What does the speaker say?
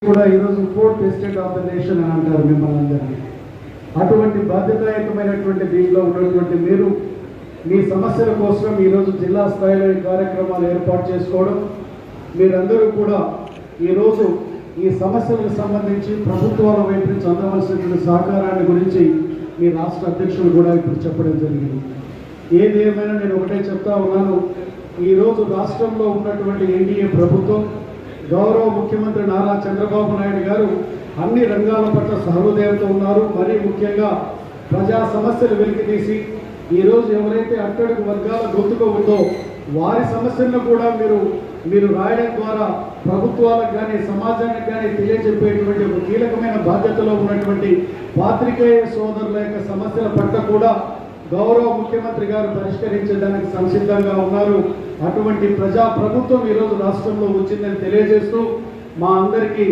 కూడా ఈరోజు fourth estate of the nation అని అంటారు మిమ్మల్ని అందరినీ. అటువంటి బాధ్యతాయుతమైనటువంటి దీంట్లో ఉన్నటువంటి మీరు మీ సమస్యల కోసం ఈరోజు జిల్లా స్థాయిలో ఈ కార్యక్రమాలు ఏర్పాటు చేసుకోవడం, మీరందరూ కూడా ఈరోజు ఈ సమస్యలకు సంబంధించి ప్రభుత్వాల వైపు నుంచి అందవలసినటువంటి సహకారాన్ని గురించి మీ రాష్ట్ర అధ్యక్షులు కూడా ఇప్పుడు చెప్పడం జరిగింది. ఏది ఏమైనా నేను ఒకటే చెప్తా ఉన్నాను, ఈరోజు రాష్ట్రంలో ఉన్నటువంటి ఎన్డీఏ ప్రభుత్వం, గౌరవ ముఖ్యమంత్రి నారా చంద్రబాబు నాయుడు గారు అన్ని రంగాల పట్ల సహృదయంతో ఉన్నారు. మరీ ముఖ్యంగా ప్రజా సమస్యలు వెలికితీసి ఈరోజు ఎవరైతే అట్టడుగు వర్గాల గొంతుగా ఉందో వారి సమస్యలను కూడా మీరు రాయడం ద్వారా ప్రభుత్వాలకు కానీ సమాజానికి కానీ తెలియజెప్పేటువంటి ఒక కీలకమైన బాధ్యతలో ఉన్నటువంటి పాత్రికేయ సోదరుల యొక్క సమస్యల పట్ల కూడా గౌరవ ముఖ్యమంత్రి గారు పరిష్కరించడానికి సంసిద్ధంగా ఉన్నారు. అటువంటి ప్రజా ప్రభుత్వం ఈరోజు రాష్ట్రంలో వచ్చిందని తెలియజేస్తూ మా అందరికీ